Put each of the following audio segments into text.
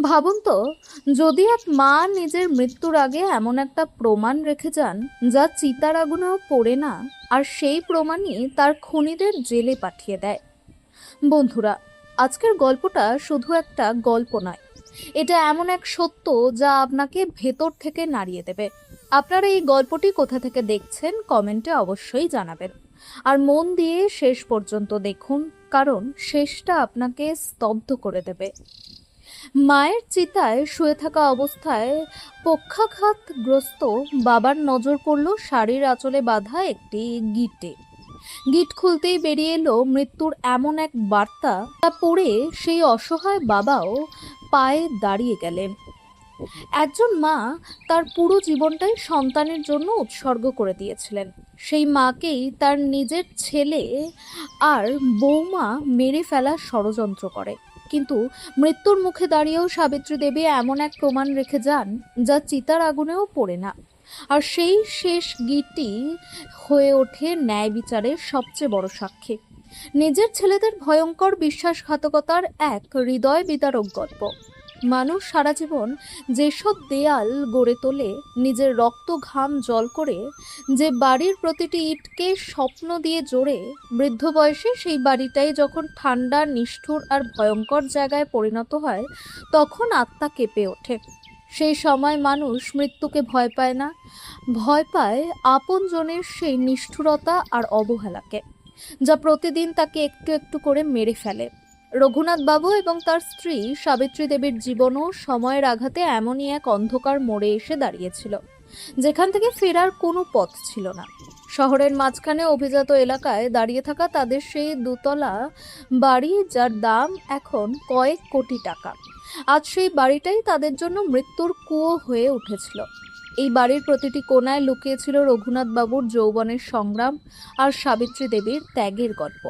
ভাবুন তো, যদি এক মা নিজের মৃত্যুর আগে এমন একটা প্রমাণ রেখে যান যা চিতার আগুনেও পড়ে না, আর সেই প্রমাণই তার খুনিদের জেলে পাঠিয়ে দেয়। বন্ধুরা, আজকের গল্পটা শুধু একটা গল্প নয়, এটা এমন এক সত্য যা আপনাকে ভেতর থেকে নাড়িয়ে দেবে। আপনারা এই গল্পটি কোথা থেকে দেখছেন কমেন্টে অবশ্যই জানাবেন। আর মন দিয়ে শেষ পর্যন্ত দেখুন, কারণ শেষটা আপনাকে স্তব্ধ করে দেবে। মায়ের চিতায় শুয়ে থাকা অবস্থায় পক্ষাঘাতগ্রস্ত বাবার নজর পড়ল শাড়ির আঁচলে বাঁধা একটি গিঁটে। গিট খুলতেই বেরিয়ে এলো মৃত্যুর এমন এক বার্তা, তা পড়ে সেই অসহায় বাবাও পায়ে দাঁড়িয়ে গেলেন। একজন মা তার পুরো জীবনটাই সন্তানের জন্য উৎসর্গ করে দিয়েছিলেন। সেই মাকেই তার নিজের ছেলে আর বৌমা মেরে ফেলার ষড়যন্ত্র করে। কিন্তু মৃত্যুর মুখে দাঁড়িয়েও সাবিত্রী দেবী এমন এক প্রমাণ রেখে যান যা চিতার আগুনেও পড়ে না। আর সেই শেষ গীতটি হয়ে ওঠে ন্যায় বিচারের সবচেয়ে বড় সাক্ষী। নিজের ছেলেদের ভয়ঙ্কর বিশ্বাসঘাতকতার এক হৃদয় বিদারক গল্প। মানুষ সারা জীবন যেসব দেয়াল গড়ে তোলে, নিজের রক্ত ঘাম জল করে, যে বাড়ির প্রতিটি ইটকে স্বপ্ন দিয়ে জোড়ে, বৃদ্ধ বয়সে সেই বাড়িটাই যখন ঠান্ডা, নিষ্ঠুর আর ভয়ঙ্কর জায়গায় পরিণত হয়, তখন আত্মা কেঁপে ওঠে। সেই সময় মানুষ মৃত্যুকে ভয় পায় না, ভয় পায় আপনজনের সেই নিষ্ঠুরতা আর অবহেলাকে, যা প্রতিদিন তাকে একটু একটু করে মেরে ফেলে। রঘুনাথ বাবু এবং তার স্ত্রী সাবিত্রী দেবীর জীবনও সময়ের আঘাতে এমনই এক অন্ধকার মোড়ে এসে দাঁড়িয়েছিল, যেখান থেকে ফেরার কোনো পথ ছিল না। শহরের মাঝখানে অভিজাত এলাকায় দাঁড়িয়ে থাকা তাদের সেই দুতলা বাড়ি, যার দাম এখন কয়েক কোটি টাকা, আজ সেই বাড়িটাই তাদের জন্য মৃত্যুর কুয়ো হয়ে উঠেছিল। এই বাড়ির প্রতিটি কোণায় লুকিয়েছিল রঘুনাথ বাবুর যৌবনের সংগ্রাম আর সাবিত্রী দেবীর ত্যাগের গল্প।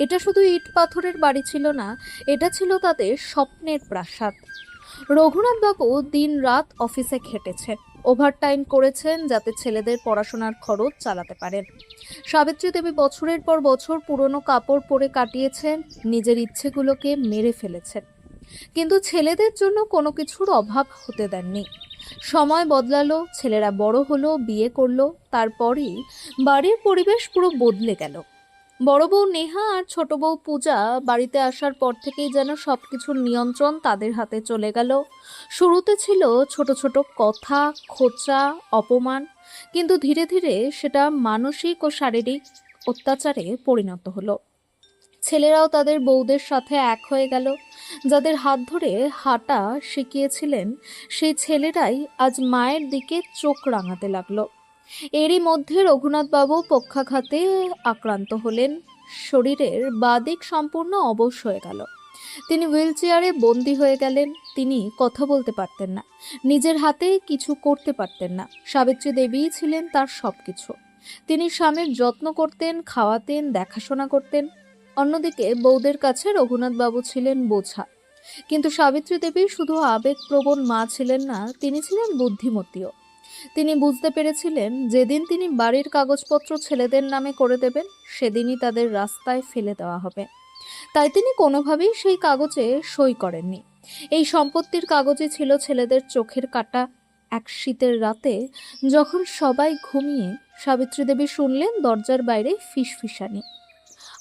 এটা শুধু ইট পাথরের বাড়ি ছিল না, এটা ছিল তাদের স্বপ্নের প্রাসাদ। রঘুনাথ বাবু দিন রাত অফিসে খেটেছেন, ওভারটাইম করেছেন যাতে ছেলেদের পড়াশোনার খরচ চালাতে পারেন। সাবিত্রী দেবী বছরের পর বছর পুরনো কাপড় পরে কাটিয়েছেন, নিজের ইচ্ছেগুলোকে মেরে ফেলেছেন, কিন্তু ছেলেদের জন্য কোনো কিছুর অভাব হতে দেননি। সময় বদলালো, ছেলেরা বড় হলো, বিয়ে করলো, তারপরই বাড়ির পরিবেশ পুরো বদলে গেল। বড় বউ নেহা আর ছোট বউ পূজা বাড়িতে আসার পর থেকেই যেন সবকিছুর নিয়ন্ত্রণ তাদের হাতে চলে গেল। শুরুতে ছিল ছোট ছোট কথা, খোঁচা, অপমান, কিন্তু ধীরে ধীরে সেটা মানসিক ও শারীরিক অত্যাচারে পরিণত হলো। ছেলেরাও তাদের বউদের সাথে এক হয়ে গেল। যাদের হাত ধরে হাঁটা শিখিয়েছিলেন, সেই ছেলেরাই আজ মায়ের দিকে চোখ রাঙাতে লাগলো। এরই মধ্যে রঘুনাথবাবু পক্ষাঘাতে আক্রান্ত হলেন। শরীরের বাঁ দিক সম্পূর্ণ অবশ হয়ে গেল। তিনি হুইল চেয়ারে বন্দী হয়ে গেলেন। তিনি কথা বলতে পারতেন না, নিজের হাতে কিছু করতে পারতেন না। সাবিত্রী দেবীই ছিলেন তার সবকিছু। তিনি স্বামীর যত্ন করতেন, খাওয়াতেন, দেখাশোনা করতেন। অন্যদিকে বউদের কাছে রঘুনাথবাবু ছিলেন বোঝা। কিন্তু সাবিত্রী দেবী শুধু আবেগপ্রবণ মা ছিলেন না, তিনি ছিলেন বুদ্ধিমতীও। তিনি বুঝতে পেরেছিলেন, যেদিন তিনি বাড়ির কাগজপত্র ছেলেদের নামে করে দেবেন, সেদিনই তাদের রাস্তায় ফেলে দেওয়া হবে। তাই তিনি কোনোভাবেই সেই কাগজে সই করেননি। এই সম্পত্তির কাগজে ছিল ছেলেদের চোখের কাটা। এক শীতের রাতে যখন সবাই ঘুমিয়ে, সাবিত্রী দেবী শুনলেন দরজার বাইরে ফিসফিসানি।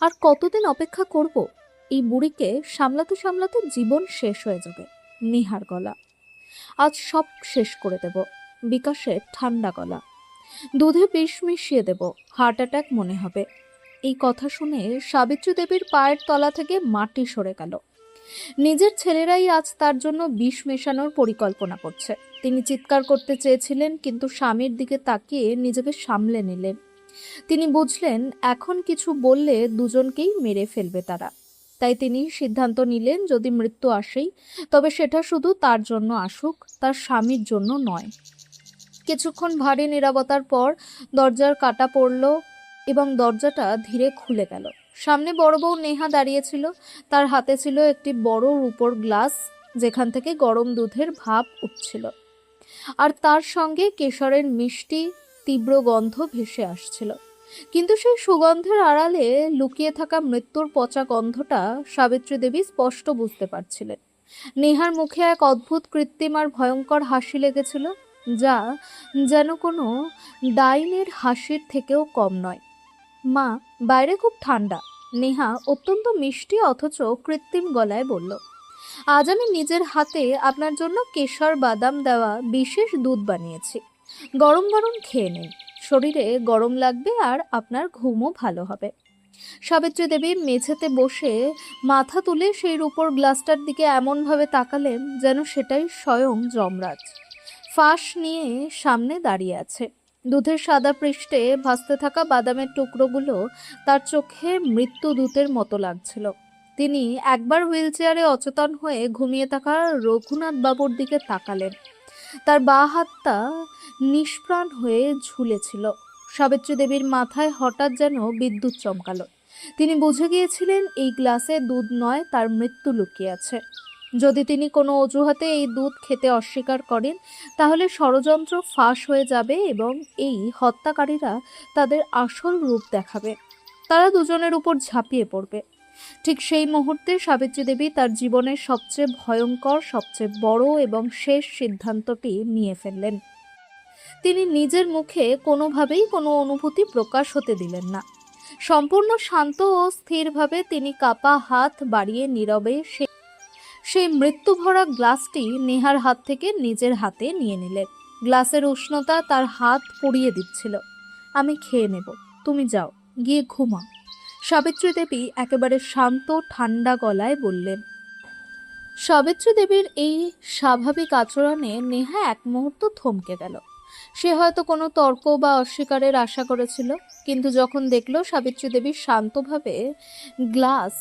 আর কতদিন অপেক্ষা করব? এই বুড়িকে সামলাতে সামলাতে জীবন শেষ হয়ে যাবে। নিহার গলা, আজ সব শেষ করে দেব। বিকাশের ঠান্ডা গলা, দুধে বিষ মিশিয়ে দেব, হার্ট অ্যাটাক মনে হবে। এই কথা শুনে সাবিত্রী দেবীর পায়ের তলা থেকে মাটি সরে গেল। নিজের ছেলেরাই আজ তার জন্য বিষ মেশানোর পরিকল্পনা করছে। তিনি চিৎকার করতে চেয়েছিলেন, কিন্তু স্বামীর দিকে তাকিয়ে নিজেকে সামলে নিলেন। তিনি বুঝলেন, এখন কিছু বললে দুজনকেই মেরে ফেলবে তারা। তাই তিনি সিদ্ধান্ত নিলেন, যদি মৃত্যু আসেই, তবে সেটা শুধু তার জন্য আসুক, তার স্বামীর জন্য নয়। কিছুক্ষণ ভারী নীরবতার পর দরজার কাটা পড়ল এবং দরজাটা ধীরে খুলে গেল। সামনে বড় বউ নেহা দাঁড়িয়েছিল। তার হাতে ছিল একটি বড় রূপোর গ্লাস, যেখান থেকে গরম দুধের ভাপ উঠছিল, আর তার সঙ্গে কেশরের মিষ্টি তীব্র গন্ধ ভেসে আসছিল। কিন্তু সেই সুগন্ধের আড়ালে লুকিয়ে থাকা মৃত্যুর পচা গন্ধটা সাবিত্রী দেবী স্পষ্ট বুঝতে পারছিলেন। নেহার মুখে এক অদ্ভুত কৃত্রিম আর ভয়ঙ্কর হাসি লেগেছিল, যা যেন কোনো ডাইনির হাসির থেকেও কম নয়। মা, বাইরে খুব ঠান্ডা। নেহা অত্যন্ত মিষ্টি অথচ কৃত্রিম গলায় বলল, আজ আমি নিজের হাতে আপনার জন্য কেশর বাদাম দেওয়া বিশেষ দুধ বানিয়েছি। গরম গরম খেয়ে নিন, শরীরে গরম লাগবে আর আপনার ঘুমও ভালো হবে। সাবিত্রী দেবী মেঝেতে বসে মাথা তুলে সেই রূপোর গ্লাসটার দিকে এমনভাবে তাকালেন যেন সেটাই স্বয়ং যমরাজ ফাঁস নিয়ে সামনে দাঁড়িয়ে আছে। দুধের সাদা পৃষ্ঠে ভাসতে থাকা বাদামের টুকরোগুলো তার চোখে মৃত্যুদূতের মতো লাগছিল। তিনি একবার হুইল চেয়ারে অচেতন হয়ে ঘুমিয়ে থাকা রঘুনাথ বাবুর দিকে তাকালেন। তার বাঁ হাতটা নিষ্প্রাণ হয়ে ঝুলেছিল। সাবিত্রী দেবীর মাথায় হঠাৎ যেন বিদ্যুৎ চমকালো। তিনি বুঝে গিয়েছিলেন এই গ্লাসে দুধ নয়, তার মৃত্যু লুকিয়ে আছে। যদি তিনি কোনো অজুহাতে এই দুধ খেতে অস্বীকার করেন, তাহলে ষড়যন্ত্র ফাঁস হয়ে যাবে এবং এই হত্যাকারীরা তাদের আসল রূপ দেখাবে। তারা দুজনের উপর ঝাঁপিয়ে পড়বে। ঠিক সেই মুহূর্তে সাবিত্রী দেবী তার জীবনের সবচেয়ে ভয়ঙ্কর, সবচেয়ে বড় এবং শেষ সিদ্ধান্তটি নিয়ে ফেললেন। তিনি নিজের মুখে কোনোভাবেই কোনো অনুভূতি প্রকাশ হতে দিলেন না। সম্পূর্ণ শান্ত ও স্থিরভাবে তিনি কাপা হাত বাড়িয়ে নীরবে সেই মৃত্যুভরা গ্লাসটি নেহার হাত থেকে নিজের হাতে নিয়ে নিলেন। গ্লাসের উষ্ণতা তার হাত পুড়িয়ে দিচ্ছিল। আমি খেয়ে নেব, তুমি যাও, গিয়ে ঘুমাও, সাবিত্রী দেবী একেবারে শান্ত ঠান্ডা গলায় বললেন। সাবিত্রী দেবীর এই স্বাভাবিক আচরণে নেহা এক মুহূর্ত থমকে গেল। সে হয়তো কোনো তর্ক বা অস্বীকারের আশা করেছিল, কিন্তু যখন দেখল সাবিত্রী দেবী শান্তভাবে গ্লাস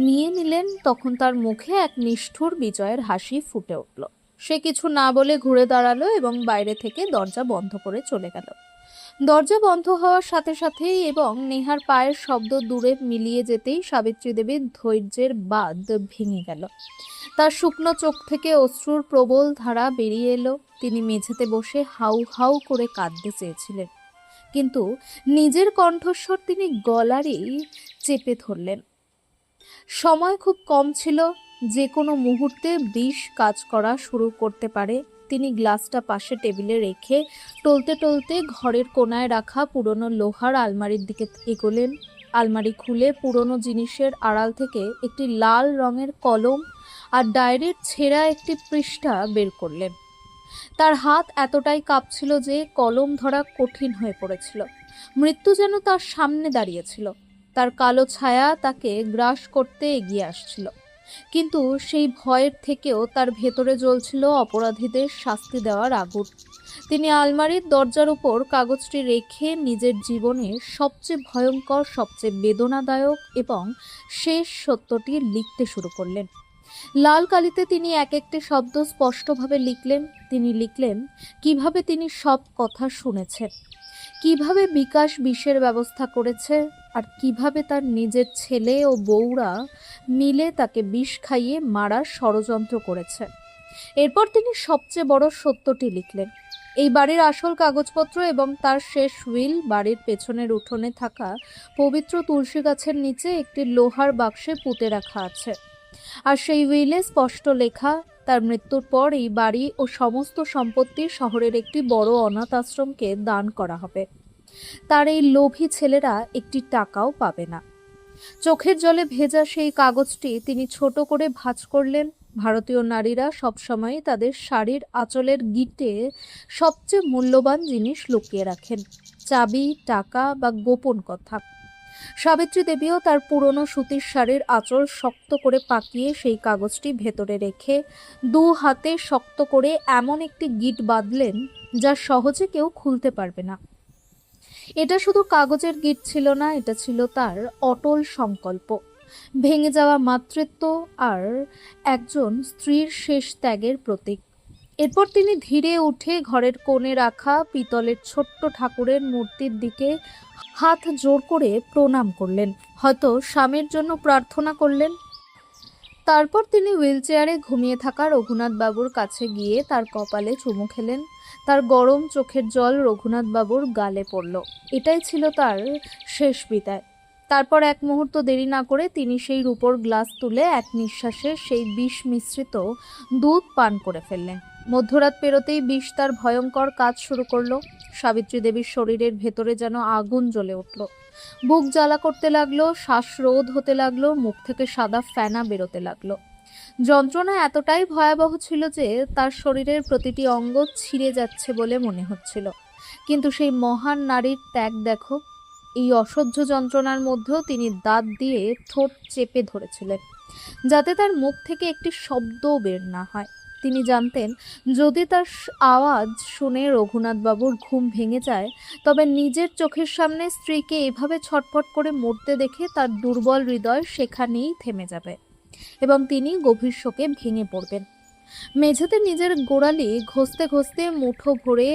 নিয়ে নিলেন, তখন তার মুখে এক নিষ্ঠুর বিজয়ের হাসি ফুটে উঠল। সে কিছু না বলে ঘুরে দাঁড়ালো এবং বাইরে থেকে দরজা বন্ধ করে চলে গেল। দরজা বন্ধ হওয়ার সাথে সাথেই এবং নেহার পায়ের শব্দ দূরে মিলিয়ে যেতেই সাবিত্রী দেবীর ধৈর্যের বাঁধ ভেঙে গেল। তার শুকনো চোখ থেকে অশ্রুর প্রবল ধারা বেরিয়ে এলো। তিনি মেঝেতে বসে হাউ হাউ করে কাঁদতে চেয়েছিলেন, কিন্তু নিজের কণ্ঠস্বর তিনি গলারই চেপে ধরলেন। সময় খুব কম ছিল, যে কোনো মুহূর্তে বিষ কাজ করা শুরু করতে পারে। তিনি গ্লাসটা পাশে টেবিলে রেখে টলতে টলতে ঘরের কোনায় রাখা পুরনো লোহার আলমারির দিকে এগোলেন। আলমারি খুলে পুরনো জিনিসের আড়াল থেকে একটি লাল রঙের কলম আর ডায়েরির ছেঁড়া একটি পৃষ্ঠা বের করলেন। তার হাত এতটাই কাঁপছিল যে কলম ধরা কঠিন হয়ে পড়েছিল। মৃত্যু যেন তার সামনে দাঁড়িয়েছিল, তার কালো ছায়া তাকে গ্রাস করতে এগিয়ে আসছিল। কিন্তু সেই ভয়ের থেকেও তার ভেতরে জ্বলছিল অপরাধীদের শাস্তি দেওয়ার আগুন। তিনি আলমারির দরজার উপর কাগজটি রেখে নিজের জীবনের সবচেয়ে ভয়ঙ্কর, সবচেয়ে বেদনাদায়ক এবং শেষ সত্যটি লিখতে শুরু করলেন। লাল কালিতে তিনি এক একটি শব্দ স্পষ্টভাবে লিখলেন। তিনি লিখলেন কিভাবে তিনি সব কথা শুনেছেন, কিভাবে বিকাশ বিষের ব্যবস্থা করেছে, আর কিভাবে তার নিজের ছেলে ও বউরা মিলে তাকে বিষ খাইয়ে মারার ষড়যন্ত্র করেছে। এরপর তিনি সবচেয়ে বড় সত্যটি লিখলেন। এই বাড়ির আসল কাগজপত্র এবং তার শেষ উইল বাড়ির পেছনের উঠোনে থাকা পবিত্র তুলসী গাছের নিচে একটি লোহার বাক্সে পুঁতে রাখা আছে। আর সেই উইলে স্পষ্ট লেখা, তার মৃত্যুর পর এই বাড়ি ও সমস্ত সম্পত্তি শহরের একটি বড় অনাথ আশ্রমকে দান করা হবে। তার এই লোভী ছেলেরা একটি টাকাও পাবে না। চোখের জলে ভেজা সেই কাগজটি তিনি ছোট করে ভাঁজ করলেন। ভারতীয় নারীরা সবসময় তাদের শাড়ির আঁচলের গিঁটে সবচেয়ে মূল্যবান জিনিস লুকিয়ে রাখেন, চাবি, টাকা বা গোপন কথা। সাবিত্রী দেবীও তার পুরনো সুতির শাড়ির আঁচল শক্ত করে পাকিয়ে সেই কাগজটি ভেতরে রেখে দু হাতে শক্ত করে এমন একটি গিঁট বাঁধলেন যা সহজে কেউ খুলতে পারবে না। এটা শুধু কাগজের গিঁট ছিল না, এটা ছিল তার অটল সংকল্প, ভেঙে যাওয়া মাতৃত্ব আর একজন স্ত্রীর শেষ ত্যাগের প্রতীক। এরপর তিনি ধীরে উঠে ঘরের কোণে রাখা পিতলের ছোট্ট ঠাকুরের মূর্তির দিকে হাত জোর করে প্রণাম করলেন, হয়তো স্বামীর জন্য প্রার্থনা করলেন। তারপর তিনি হুইল চেয়ারে ঘুমিয়ে থাকা রঘুনাথ বাবুর কাছে গিয়ে তার কপালে চুমু খেলেন। তার গরম চোখের জল রঘুনাথ বাবুর গালে পড়ল। এটাই ছিল তার শেষ বিদায়। তারপর এক মুহূর্ত দেরি না করে তিনি সেই রূপোর গ্লাস তুলে এক নিঃশ্বাসে সেই বিষ মিশ্রিত দুধ পান করে ফেললেন। মধ্যরাত পেরোতেই বিষ তার ভয়ঙ্কর কাজ শুরু করলো। সাবিত্রী দেবীর শরীরের ভেতরে যেন আগুন জ্বলে উঠল। বুক জ্বালা করতে লাগলো, শ্বাসরোধ হতে লাগলো, মুখ থেকে সাদা ফেনা বেরোতে লাগলো। যন্ত্রণা এতটাই ভয়াবহ ছিল যে তার শরীরের প্রতিটি অঙ্গ ছিঁড়ে যাচ্ছে বলে মনে হচ্ছিল। কিন্তু সেই মহান নারীর ত্যাগ দেখো। এই অসহ্য যন্ত্রণার মধ্যেও তিনি দাঁত দিয়ে ঠোঁট চেপে ধরেছিলেন, যাতে তার মুখ থেকে একটি শব্দও বের না হয়। তিনি জানতেন, যদি তার আওয়াজ শুনে রঘুনাথ বাবুর ঘুম ভেঙে যায়, তবে নিজের চোখের সামনে স্ত্রীকে এভাবে ছটফট করে মরতে দেখে তার দুর্বল হৃদয় সেখানেই থেমে যাবে এবং তিনি গভীর শোকে ভেঙে পড়বেন। মেঝেতে নিজের গোড়ালি ঘষতে ঘষতে মুঠো ভরে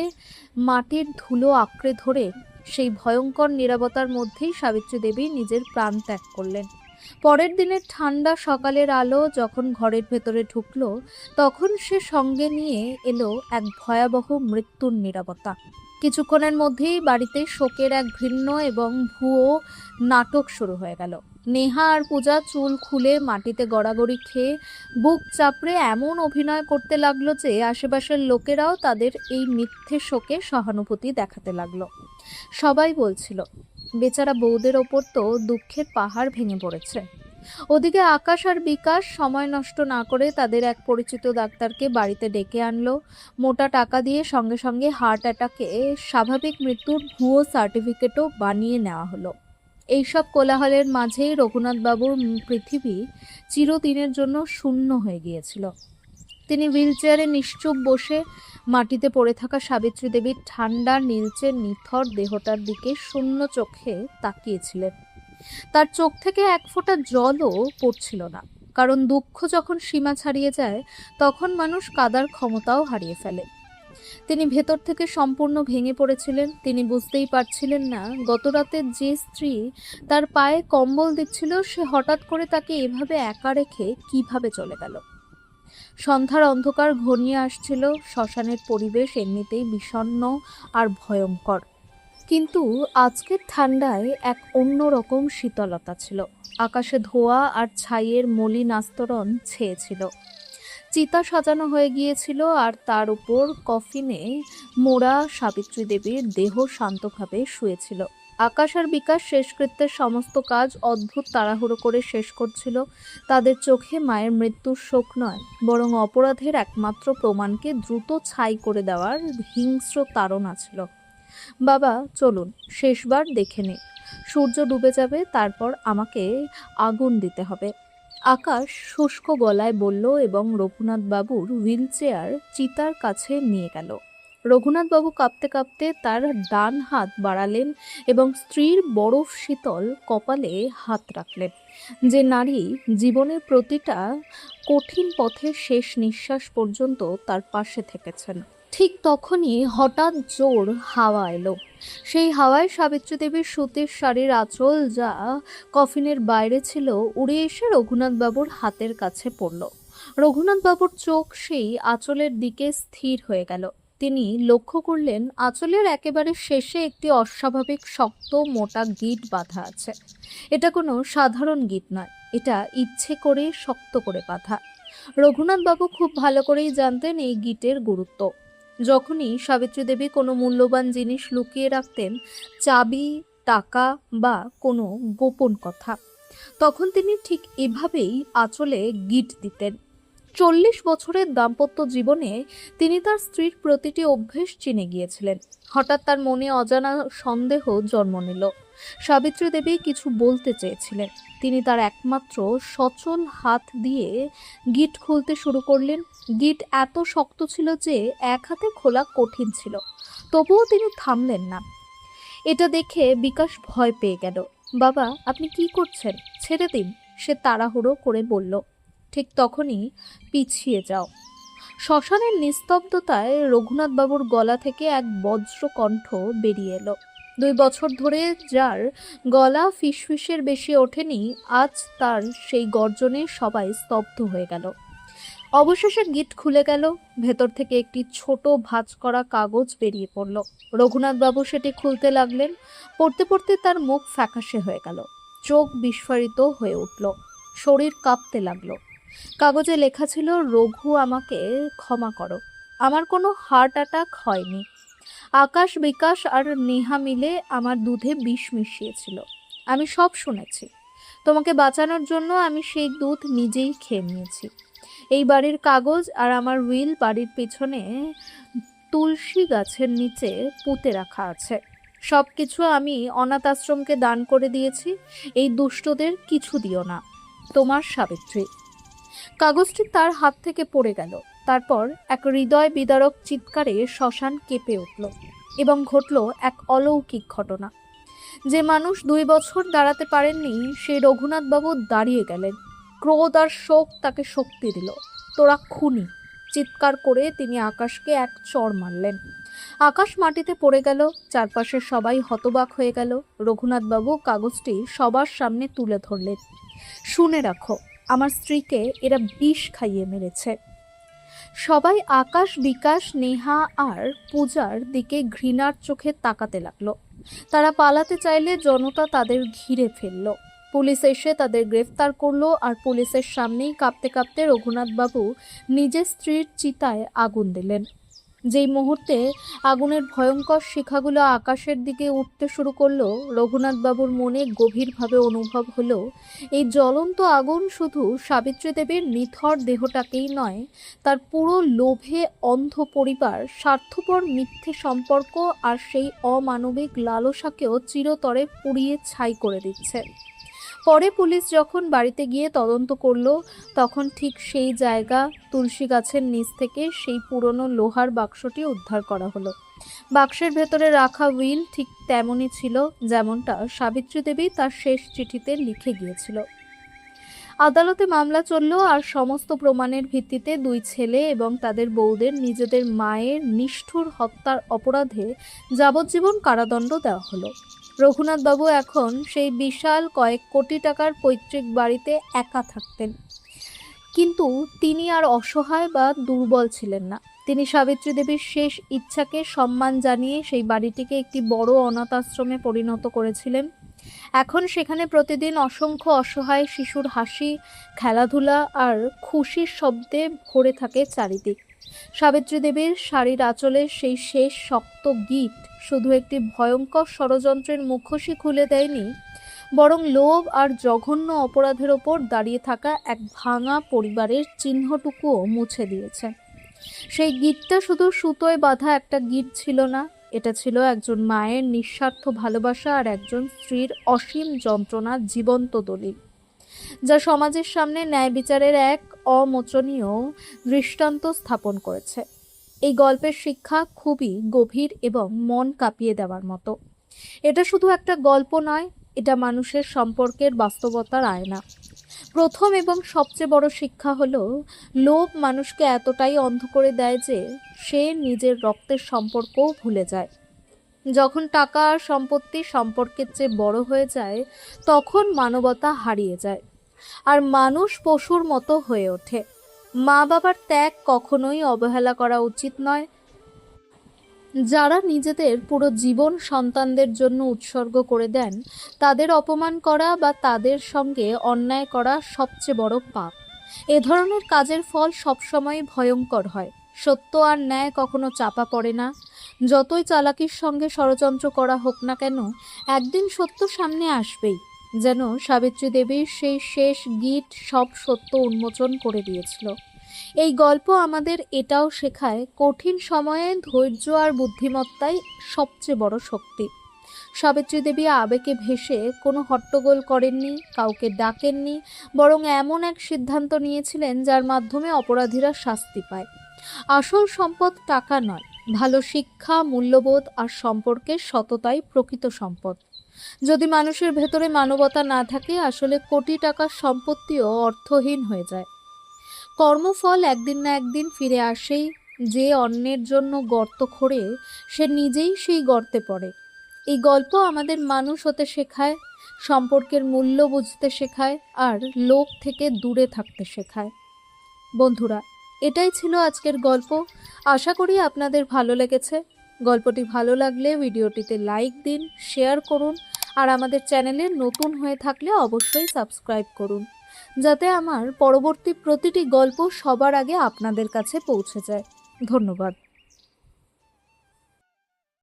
মাটির ধুলো আঁকড়ে ধরে সেই ভয়ঙ্কর নীরবতার মধ্যেই সাবিত্রী দেবী নিজের প্রাণ ত্যাগ করলেন। পরের দিনের ঠান্ডা সকালের আলো যখন ঘরের ভেতরে ঢুকলো, তখন সে সঙ্গে নিয়ে এলো এক ভয়াবহ মৃত্যুর নীরবতা। কিছুক্ষণের মধ্যেই বাড়িতে শোকের এক ঘৃণ্য এবং ভুয়ো নাটক শুরু হয়ে গেল। নেহা আর পূজা চুল খুলে মাটিতে গড়াগড়ি খেয়ে বুক চাপড়ে এমন অভিনয় করতে লাগলো যে আশেপাশের লোকেরাও তাদের এই মিথ্যে শোকে সহানুভূতি দেখাতে লাগলো। সবাই বলছিল, বেচারা বউদের ওপর তো দুঃখের পাহাড় ভেঙে পড়েছে। ওদিকে আকাশ আর বিকাশ সময় নষ্ট না করে তাদের এক পরিচিত ডাক্তারকে বাড়িতে ডেকে আনলো। মোটা টাকা দিয়ে সঙ্গে সঙ্গে হার্ট অ্যাটাকে স্বাভাবিক মৃত্যুর ভুয়ো সার্টিফিকেটও বানিয়ে নেওয়া হলো। এইসব কোলাহলের মাঝেই রঘুনাথ বাবুর পৃথিবী চিরদিনের জন্য শূন্য হয়ে গিয়েছিল। তিনি হুইলচেয়ারে নিশ্চুপ বসে মাটিতে পড়ে থাকা সাবিত্রী দেবীর ঠান্ডা নীলচে নিথর দেহটার দিকে শূন্য চোখে তাকিয়েছিলেন। তার চোখ থেকে এক ফোঁটা জলও পড়ছিল না, কারণ দুঃখ যখন সীমা ছাড়িয়ে যায় তখন মানুষ কাঁদার ক্ষমতাও হারিয়ে ফেলে। তিনি ভেতর থেকে সম্পূর্ণ ভেঙে পড়েছিলেন। তিনি বুঝতেই পারছিলেন না গতরাতে যে স্ত্রী তার পায়ে কম্বল দিচ্ছিল সে হঠাৎ করে তাকে এভাবে একা রেখে কিভাবে চলে গেল। সন্ধ্যার অন্ধকার ঘনিয়ে আসছিল। শ্মশানের পরিবেশ এমনিতেই বিষণ্ণ আর ভয়ঙ্কর, কিন্তু আজকের ঠান্ডায় এক অন্যরকম শীতলতা ছিল। আকাশে ধোঁয়া আর ছাইয়ের মলিন আস্তরণ ছেয়েছিল। চিতা সাজানো হয়ে গিয়েছিল আর তার উপর কফিনে মোড়া সাবিত্রী দেবীর দেহ শান্তভাবে শুয়েছিল। আকাশ আর বিকাশ শেষকৃত্যের সমস্ত কাজ অদ্ভুত তাড়াহুড়ো করে শেষ করছিল। তাদের চোখে মায়ের মৃত্যুর শোক নয়, বরং অপরাধের একমাত্র প্রমাণকে দ্রুত ছাই করে দেওয়ার হিংস্র তাড়না ছিল। বাবা, চলুন শেষবার দেখে নিন। সূর্য ডুবে যাবে, তারপর আমাকে আগুন দিতে হবে, আকাশ শুষ্ক গলায় বলল এবং রঘুনাথ বাবুর হুইল চেয়ার চিতার কাছে নিয়ে গেল। রঘুনাথ বাবু কাঁপতে কাঁপতে তার ডান হাত বাড়ালেন এবং স্ত্রীর বরফ শীতল কপালে হাত রাখলেন। যে নারী জীবনের প্রতিটা কঠিন পথের শেষ নিঃশ্বাস পর্যন্ত তার পাশে থেকেছেন। ঠিক তখনই হঠাৎ জোর হাওয়া এলো। সেই হাওয়ায় সাবিত্রী দেবীর সুতির শাড়ির আঁচল, যা কফিনের বাইরে ছিল, উড়ে এসে রঘুনাথ বাবুর হাতের কাছে পড়ল। রঘুনাথ বাবুর চোখ সেই আঁচলের দিকে স্থির হয়ে গেল। তিনি লক্ষ্য করলেন আঁচলের একেবারে শেষে একটি অস্বাভাবিক শক্ত মোটা গিঁট বাঁধা আছে। এটা কোনো সাধারণ গিঁট নয়, এটা ইচ্ছে করে শক্ত করে বাঁধা। রঘুনাথ বাবু খুব ভালো করেই জানতেন এই গিঁটের গুরুত্ব। যখনই সাবিত্রী দেবী কোনো মূল্যবান জিনিস লুকিয়ে রাখতেন, চাবি, টাকা বা কোনো গোপন কথা, তখন তিনি ঠিক এভাবেই আঁচলে গিঁট দিতেন। 40 বছরের দাম্পত্য জীবনে তিনি তার স্ত্রীর প্রতিটি অভ্যেস চিনে গিয়েছিলেন। হঠাৎ তার মনে অজানা সন্দেহ জন্ম নিল। সাবিত্রী দেবী কিছু বলতে চেয়েছিলেন। তিনি তার একমাত্র সচল হাত দিয়ে গিঁট খুলতে শুরু করলেন। গিঁট এত শক্ত ছিল যে এক হাতে খোলা কঠিন ছিল, তবুও তিনি থামলেন না। এটা দেখে বিকাশ ভয় পেয়ে গেল। বাবা, আপনি কি করছেন? ছেড়ে দিন, সে তাড়াহুড়ো করে বলল। ঠিক তখনই পিছিয়ে যাও। শ্মশানের নিস্তব্ধতায় রঘুনাথ বাবুর গলা থেকে এক বজ্র কণ্ঠ বেরিয়ে এলো। 2 বছর ধরে যার গলা ফিসফিসের বেশি ওঠেনি, আজ তার সেই গর্জনে সবাই স্তব্ধ হয়ে গেল। অবশেষে গিট খুলে গেল। ভেতর থেকে একটি ছোট ভাঁজ করা কাগজ বেরিয়ে পড়ল। রঘুনাথ বাবু সেটি খুলতে লাগলেন। পড়তে পড়তে তার মুখ ফ্যাকাশে হয়ে গেল। চোখ বিস্ফারিত হয়ে উঠল, শরীর কাঁপতে লাগলো। কাগজে লেখা ছিল, রঘু আমাকে ক্ষমা করো, আমার কোনো হার্ট অ্যাটাক হয়নি। আকাশ, বিকাশ আর নেহা মিলে আমার দুধে বিষ মিশিয়েছিল। আমি সব শুনেছি। তোমাকে বাঁচানোর জন্য আমি সেই দুধ নিজেই খেয়ে নিয়েছি। এই বাড়ির কাগজ আর আমার উইল বাড়ির পেছনে তুলসী গাছের নিচে পুঁতে রাখা আছে। সব কিছু আমি অনাথ আশ্রমকে দান করে দিয়েছি। এই দুষ্টদের কিছু দিও না। তোমার সাবিত্রী। কাগজটি তার হাত থেকে পড়ে গেল। তারপর এক হৃদয় বিদারক চিৎকারে শ্মশান কেঁপে উঠল এবং ঘটল এক অলৌকিক ঘটনা। যে মানুষ 2 বছর দাঁড়াতে পারেননি, সেই রঘুনাথবাবু দাঁড়িয়ে গেলেন। ক্রোধ আর শোক তাকে শক্তি দিল। তোরা খুনি! চিৎকার করে তিনি আকাশকে এক চড় মারলেন। আকাশ মাটিতে পড়ে গেল। চারপাশে সবাই হতবাক হয়ে গেল। রঘুনাথবাবু কাগজটি সবার সামনে তুলে ধরলেন। শুনে রাখো, আমার স্ত্রীকে এরা বিষ খাইয়ে মেরেছে। সবাই আকাশ, বিকাশ, নেহা আর পূজার দিকে ঘৃণার চোখে তাকাতে লাগলো। তারা পালাতে চাইলে জনতা তাদের ঘিরে ফেলল। পুলিশ এসে তাদের গ্রেফতার করলো আর পুলিশের সামনেই কাঁপতে কাঁপতে রঘুনাথবাবু নিজের স্ত্রীর চিতায় আগুন দিলেন। যেই মুহূর্তে আগুনের ভয়ঙ্কর শিখাগুলো আকাশের দিকে উঠতে শুরু করলো, রঘুনাথবাবুর মনে গভীরভাবে অনুভব হলো, এই জ্বলন্ত আগুন শুধু সাবিত্রী দেবীর নিথর দেহটাকেই নয়, তার পুরো লোভে অন্ধ পরিবার, স্বার্থপর মিথ্যে সম্পর্ক আর সেই অমানবিক লালসাকেও চিরতরে পুড়িয়ে ছাই করে দিচ্ছে। পরে পুলিশ যখন বাড়িতে গিয়ে তদন্ত করলো, তখন ঠিক সেই জায়গা, তুলসী গাছের নিচ থেকে সেই পুরনো লোহার বাক্সটি উদ্ধার করা হলো। বাক্সের ভেতরে রাখা উইল ঠিক তেমনই ছিল, যেমনটা সাবিত্রী দেবী তার শেষ চিঠিতে লিখে গিয়েছিল। আদালতে মামলা চলল আর সমস্ত প্রমাণের ভিত্তিতে 2 ছেলে এবং তাদের বউদের নিজেদের মায়ের নিষ্ঠুর হত্যার অপরাধে যাবজ্জীবন কারাদণ্ড দেওয়া হলো। রঘুনাথবাবু এখন সেই বিশাল কয়েক কোটি টাকার পৈতৃক বাড়িতে একা থাকতেন, কিন্তু তিনি আর অসহায় বা দুর্বল ছিলেন না। তিনি সাবিত্রী দেবীর শেষ ইচ্ছাকে সম্মান জানিয়ে সেই বাড়িটিকে একটি বড় অনাথ আশ্রমে পরিণত করেছিলেন। এখন সেখানে প্রতিদিন অসংখ্য অসহায় শিশুর হাসি, খেলাধুলা আর খুশির শব্দে ভরে থাকে চারিদিক। সাবিত্রী দেবীর শাড়ির আঁচলে সেই শেষ শক্ত গিট শুধু একটি ভয়ঙ্কর ষড়যন্ত্রের মুখোশই খুলে দেয়নি, বরং লোভ আর জঘন্য অপরাধের ওপর দাঁড়িয়ে থাকা এক ভাঙা পরিবারের চিহ্নটুকুও মুছে দিয়েছে। সেই গিটটা শুধু সুতোয় বাঁধা একটা গিট ছিল না, এটা ছিল একজন মায়ের নিঃস্বার্থ ভালোবাসা আর একজন স্ত্রীর অসীম যন্ত্রণার জীবন্ত দলিল, যা সমাজের সামনে ন্যায় বিচারের এক অমোচনীয় দৃষ্টান্ত স্থাপন করেছে। এই গল্পের শিক্ষা খুবই গভীর এবং মন কাঁপিয়ে দেওয়ার মতো। এটা শুধু একটা গল্প নয়, এটা মানুষের সম্পর্কের বাস্তবতার আয়না। প্রথম এবং সবচেয়ে বড় শিক্ষা হলো, লোভ মানুষকে এতটাই অন্ধ করে দেয় যে সে নিজের রক্তের সম্পর্কও ভুলে যায়। যখন টাকা আর সম্পত্তি সম্পর্কের চেয়ে বড় হয়ে যায়, তখন মানবতা হারিয়ে যায় আর মানুষ পশুর মতো হয়ে ওঠে। মা বাবার ত্যাগ কখনোই অবহেলা করা উচিত নয়। যারা নিজেদের পুরো জীবন সন্তানদের জন্য উৎসর্গ করে দেন, তাদের অপমান করা বা তাদের সঙ্গে অন্যায় করা সবচেয়ে বড় পাপ। এ ধরনের কাজের ফল সবসময় ভয়ঙ্কর হয়। সত্য আর ন্যায় কখনো চাপা পড়ে না। যতই চালাকির সঙ্গে ষড়যন্ত্র করা হোক না কেন, একদিন সত্য সামনে আসবেই। যেন সাবিত্রী দেবীর সেই শেষ গীত সব সত্য উন্মোচন করে দিয়েছিল। এই গল্প আমাদের এটাও শেখায়, কঠিন সময়ে ধৈর্য আর বুদ্ধিমত্তাই সবচেয়ে বড় শক্তি। সাবিত্রী দেবী আবেগে ভেসে কোনো হট্টগোল করেননি, কাউকে ডাকেননি, বরং এমন এক সিদ্ধান্ত নিয়েছিলেন যার মাধ্যমে অপরাধীরা শাস্তি পায়। আসল সম্পদ টাকা নয়, ভালো শিক্ষা, মূল্যবোধ আর সম্পর্কের সততাই প্রকৃত সম্পদ। যদি মানুষের ভেতরে মানবতা না থাকে, আসলে কোটি টাকার সম্পত্তিও অর্থহীন হয়ে যায়। কর্মফল একদিন না একদিন ফিরে আসেই। যে অন্যের জন্য গর্ত খোঁড়ে, সে নিজেই সেই গর্তে পড়ে। এই গল্প আমাদের মানুষ হতে শেখায়, সম্পর্কের মূল্য বুঝতে শেখায় আর লোভ থেকে দূরে থাকতে শেখায়। বন্ধুরা, এটাই ছিল আজকের গল্প। আশা করি আপনাদের ভালো লেগেছে। গল্পটি ভালো লাগলে ভিডিওটিতে লাইক দিন, শেয়ার করুন আর আমাদের চ্যানেলে নতুন হয়ে থাকলে অবশ্যই সাবস্ক্রাইব করুন, যাতে আমার পরবর্তী প্রতিটি গল্প সবার আগে আপনাদের কাছে পৌঁছে যায়। ধন্যবাদ।